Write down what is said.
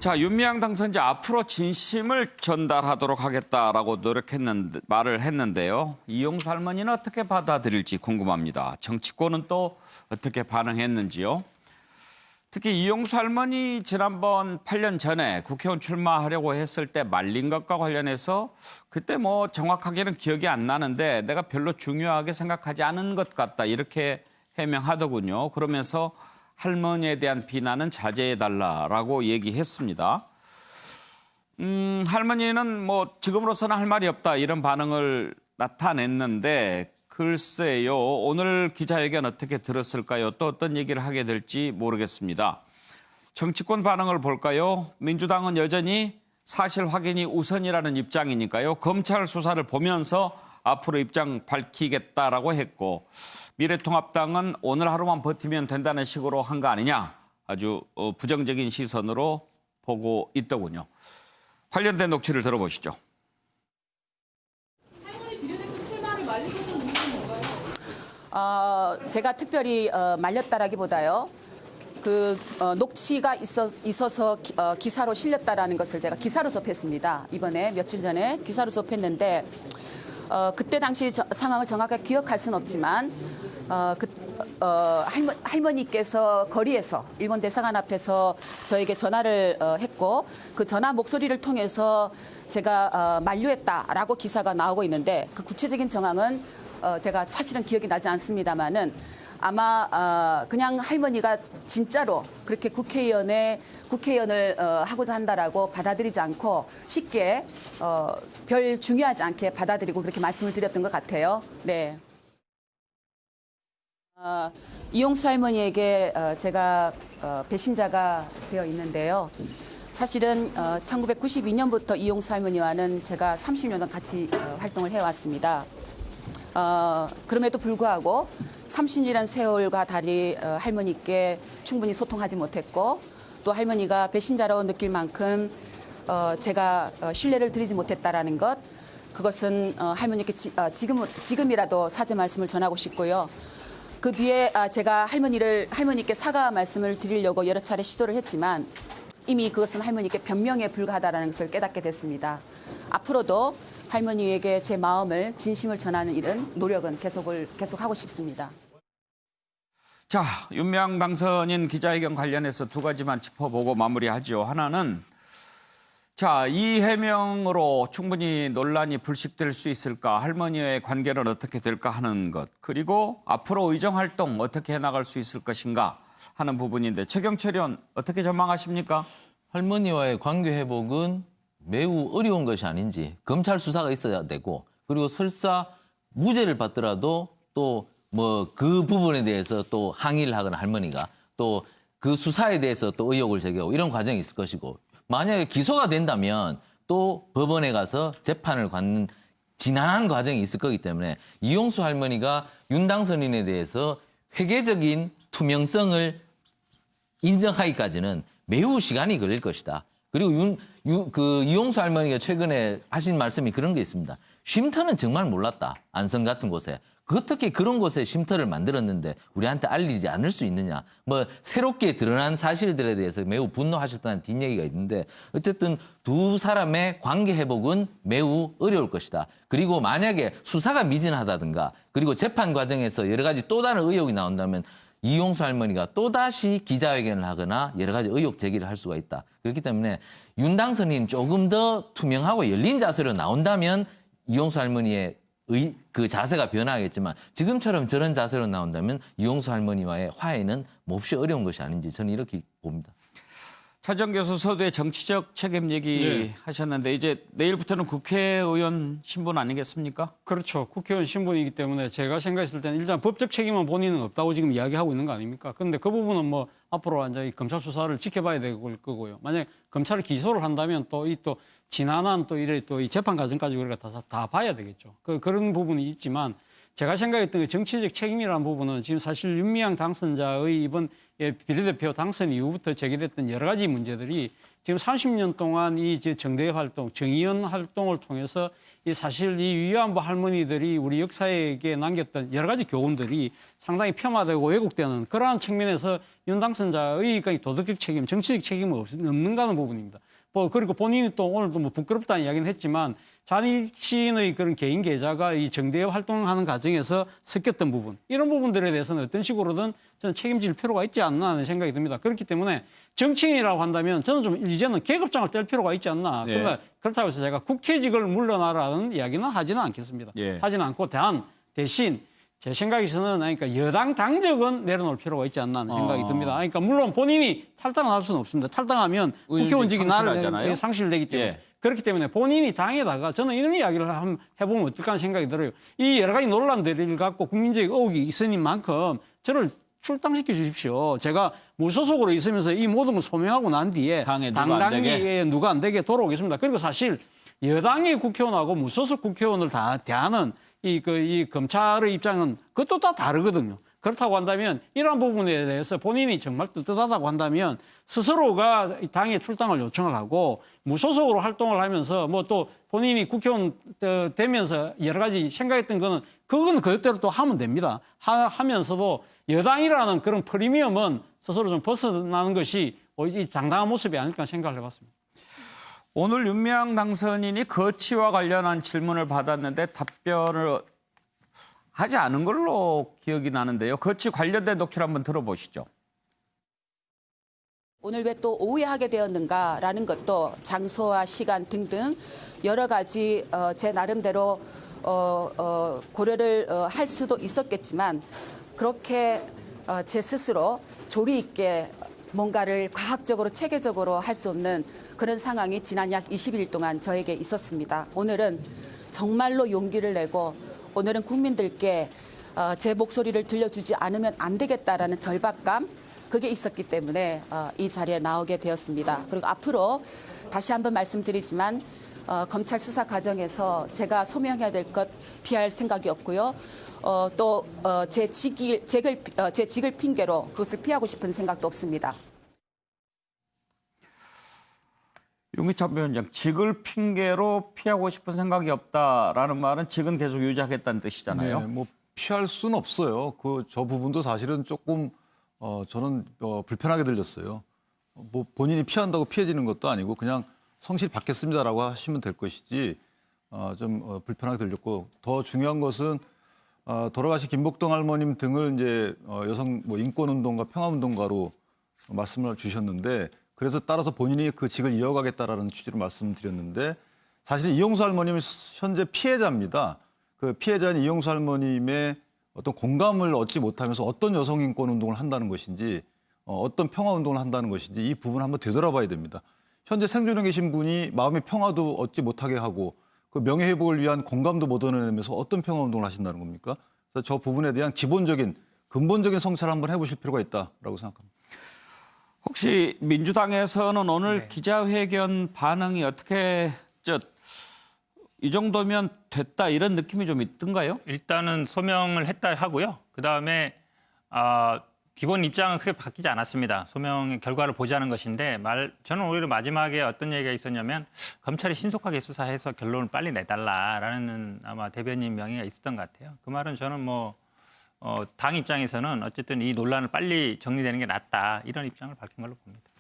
자, 윤미향 당선자 앞으로 진심을 전달하도록 하겠다라고 말을 했는데요. 이용수 할머니는 어떻게 받아들일지 궁금합니다. 정치권은 또 어떻게 반응했는지요. 특히 이용수 할머니 지난번 8년 전에 국회의원 출마하려고 했을 때 말린 것과 관련해서 그때 뭐 정확하게는 기억이 안 나는데 내가 별로 중요하게 생각하지 않은 것 같다 이렇게 해명하더군요. 그러면서 할머니에 대한 비난은 자제해달라라고 얘기했습니다. 할머니는 뭐 지금으로서는 할 말이 없다 이런 반응을 나타냈는데 글쎄요. 오늘 기자회견 어떻게 들었을까요? 또 어떤 얘기를 하게 될지 모르겠습니다. 정치권 반응을 볼까요? 민주당은 여전히 사실 확인이 우선이라는 입장이니까요. 검찰 수사를 보면서 앞으로 입장 밝히겠다라고 했고 미래통합당은 오늘 하루만 버티면 된다는 식으로 한 거 아니냐. 아주 부정적인 시선으로 보고 있더군요. 관련된 녹취를 들어보시죠. 할머니 비례대표 출마를 말리고 있는 이유는 뭔가요? 제가 특별히 말렸다라기보다요. 녹취가 있어서 기사로 실렸다라는 것을 제가 기사로 접했습니다. 이번에 며칠 전에 기사로 접했는데 그때 당시 상황을 정확하게 기억할 수는 없지만 할머니께서 거리에서 일본 대사관 앞에서 저에게 전화를 했고 그 전화 목소리를 통해서 제가 만류했다라고 기사가 나오고 있는데 그 구체적인 정황은 제가 사실은 기억이 나지 않습니다만은 아마 그냥 할머니가 진짜로 그렇게 국회의원을 하고자 한다라고 받아들이지 않고 쉽게 별 중요하지 않게 받아들이고 그렇게 말씀을 드렸던 것 같아요. 네. 이용수 할머니에게 제가 배신자가 되어 있는데요. 사실은 1992년부터 이용수 할머니와는 제가 30년 같이 활동을 해왔습니다. 그럼에도 불구하고 30년이라는 세월과 달리 할머니께 충분히 소통하지 못했고 또 할머니가 배신자로 느낄 만큼 제가 신뢰를 드리지 못했다라는 것 그것은 할머니께 지금이라도 사죄 말씀을 전하고 싶고요. 그 뒤에 제가 할머니께 사과 말씀을 드리려고 여러 차례 시도를 했지만 이미 그것은 할머니께 변명에 불과하다는 것을 깨닫게 됐습니다. 앞으로도 할머니에게 제 마음을 진심을 전하는 일은 노력은 계속하고 싶습니다. 자, 윤미향 당선인 기자회견 관련해서 두 가지만 짚어보고 마무리하죠. 하나는 자, 이 해명으로 충분히 논란이 불식될 수 있을까? 할머니의 관계는 어떻게 될까 하는 것. 그리고 앞으로 의정활동 어떻게 해나갈 수 있을 것인가 하는 부분인데 최경철 의원 어떻게 전망하십니까? 할머니와의 관계 회복은 매우 어려운 것이 아닌지 검찰 수사가 있어야 되고 그리고 설사 무죄를 받더라도 또 뭐 그 부분에 대해서 또 항의를 하거나 할머니가 또 그 수사에 대해서 또 의혹을 제기하고 이런 과정이 있을 것이고 만약에 기소가 된다면 또 법원에 가서 재판을 받는 지난한 과정이 있을 거기 때문에 이용수 할머니가 윤 당선인에 대해서 회계적인 투명성을 인정하기까지는 매우 시간이 걸릴 것이다. 그리고 이용수 할머니가 최근에 하신 말씀이 그런 게 있습니다. 쉼터는 정말 몰랐다. 안성 같은 곳에. 어떻게 그런 곳에 쉼터를 만들었는데 우리한테 알리지 않을 수 있느냐. 뭐 새롭게 드러난 사실들에 대해서 매우 분노하셨다는 뒷얘기가 있는데 어쨌든 두 사람의 관계 회복은 매우 어려울 것이다. 그리고 만약에 수사가 미진하다든가 그리고 재판 과정에서 여러 가지 또 다른 의혹이 나온다면 이용수 할머니가 또다시 기자회견을 하거나 여러 가지 의혹 제기를 할 수가 있다. 그렇기 때문에 윤 당선인 조금 더 투명하고 열린 자세로 나온다면 이용수 할머니의 그 자세가 변화하겠지만 지금처럼 저런 자세로 나온다면 이용수 할머니와의 화해는 몹시 어려운 것이 아닌지 저는 이렇게 봅니다. 차정 교수 서두에 정치적 책임 얘기하셨는데 이제 내일부터는 국회의원 신분 아니겠습니까? 그렇죠. 국회의원 신분이기 때문에 제가 생각했을 때는 일단 법적 책임은 본인은 없다고 지금 이야기하고 있는 거 아닙니까? 그런데 그 부분은 뭐 앞으로 완전히 검찰 수사를 지켜봐야 될 거고요. 만약 검찰이 기소를 한다면 또 지난한 이 재판 과정까지 우리가 다 봐야 되겠죠. 그런 부분이 있지만 제가 생각했던 그 정치적 책임이라는 부분은 지금 사실 윤미향 당선자의 이번 비례대표 당선 이후부터 제기됐던 여러 가지 문제들이 지금 30년 동안 이 정대회 활동, 정의원 활동을 통해서 이 사실 이 위안부 할머니들이 우리 역사에게 남겼던 여러 가지 교훈들이 상당히 폄하되고 왜곡되는 그러한 측면에서 윤 당선자의 도덕적 책임, 정치적 책임은 없는가 하는 부분입니다. 그리고 본인이 또 오늘도 뭐 부끄럽다는 이야기는 했지만 자신의 그런 개인 계좌가 이 정대에 활동하는 과정에서 섞였던 부분, 이런 부분들에 대해서는 어떤 식으로든 저는 책임질 필요가 있지 않나 하는 생각이 듭니다. 그렇기 때문에 정치인이라고 한다면 저는 좀 이제는 계급장을 뗄 필요가 있지 않나. 예. 그러니까 그렇다고 해서 제가 국회직을 물러나라는 이야기는 하지는 않겠습니다. 예. 하지는 않고 대신 제 생각에서는 그러니까 여당 당적은 내려놓을 필요가 있지 않나 하는 생각이 듭니다. 그러니까 물론 본인이 탈당을 할 수는 없습니다. 탈당하면 국회의원직이 상실하잖아요. 상실되기 때문에. 예. 그렇기 때문에 본인이 당에다가 저는 이런 이야기를 한번 해보면 어떨까 하는 생각이 들어요. 이 여러 가지 논란들을 갖고 국민적 의혹이 있으니 만큼 저를 출당시켜 주십시오. 제가 무소속으로 있으면서 이 모든 걸 소명하고 난 뒤에 당에 누가 안 되게? 누가 안 되게 돌아오겠습니다. 그리고 사실 여당의 국회의원하고 무소속 국회의원을 다 대하는 이 검찰의 입장은 그것도 다 다르거든요. 그렇다고 한다면 이러한 부분에 대해서 본인이 정말 떳떳하다고 한다면 스스로가 당에 출당을 요청을 하고 무소속으로 활동을 하면서 뭐 또 본인이 국회의원 되면서 여러 가지 생각했던 거는 그건 그것대로 또 하면 됩니다. 하면서도 여당이라는 그런 프리미엄은 스스로 좀 벗어나는 것이 이 당당한 모습이 아닐까 생각을 해봤습니다. 오늘 윤미향 당선인이 거치와 관련한 질문을 받았는데 답변을 하지 않은 걸로 기억이 나는데요. 거치 관련된 녹취를 한번 들어보시죠. 오늘 왜 또 오후에 하게 되었는가라는 것도 장소와 시간 등등 여러 가지 제 나름대로 고려를 할 수도 있었겠지만 그렇게 제 스스로 조리 있게 뭔가를 과학적으로 체계적으로 할 수 없는 그런 상황이 지난 약 20일 동안 저에게 있었습니다. 오늘은 정말로 용기를 내고 오늘은 국민들께 제 목소리를 들려주지 않으면 안 되겠다라는 절박감, 그게 있었기 때문에 이 자리에 나오게 되었습니다. 그리고 앞으로 다시 한번 말씀드리지만 검찰 수사 과정에서 제가 소명해야 될 것 피할 생각이 없고요. 또 제 직을 핑계로 그것을 피하고 싶은 생각도 없습니다. 윤기찬 위원장, 직을 핑계로 피하고 싶은 생각이 없다라는 말은 직은 계속 유지하겠다는 뜻이잖아요. 네, 뭐 피할 수는 없어요. 저 부분도 사실은 조금 저는 불편하게 들렸어요. 뭐 본인이 피한다고 피해지는 것도 아니고 그냥 성실 받겠습니다라고 하시면 될 것이지 좀 불편하게 들렸고, 더 중요한 것은 돌아가신 김복동 할머님 등을 이제 여성 뭐 인권운동가 평화운동가로 말씀을 주셨는데, 그래서 따라서 본인이 그 직을 이어가겠다라는 취지로 말씀드렸는데, 사실 이용수 할머님은 현재 피해자입니다. 그 피해자인 이용수 할머님의 어떤 공감을 얻지 못하면서 어떤 여성인권운동을 한다는 것인지 어떤 평화운동을 한다는 것인지 이 부분을 한번 되돌아봐야 됩니다. 현재 생존해 계신 분이 마음의 평화도 얻지 못하게 하고 그 명예회복을 위한 공감도 못 얻어내면서 어떤 평화운동을 하신다는 겁니까? 그래서 저 부분에 대한 기본적인 근본적인 성찰을 한번 해보실 필요가 있다라고 생각합니다. 혹시 민주당에서는 오늘 기자회견 반응이 어떻게 이 정도면 됐다 이런 느낌이 좀 있던가요? 일단은 소명을 했다 하고요. 그다음에 기본 입장은 크게 바뀌지 않았습니다. 소명의 결과를 보자는 것인데 저는 오히려 마지막에 어떤 얘기가 있었냐면 검찰이 신속하게 수사해서 결론을 빨리 내달라라는 아마 대변인 명의가 있었던 것 같아요. 그 말은 저는 당 입장에서는 어쨌든 이 논란을 빨리 정리되는 게 낫다 이런 입장을 밝힌 걸로 봅니다.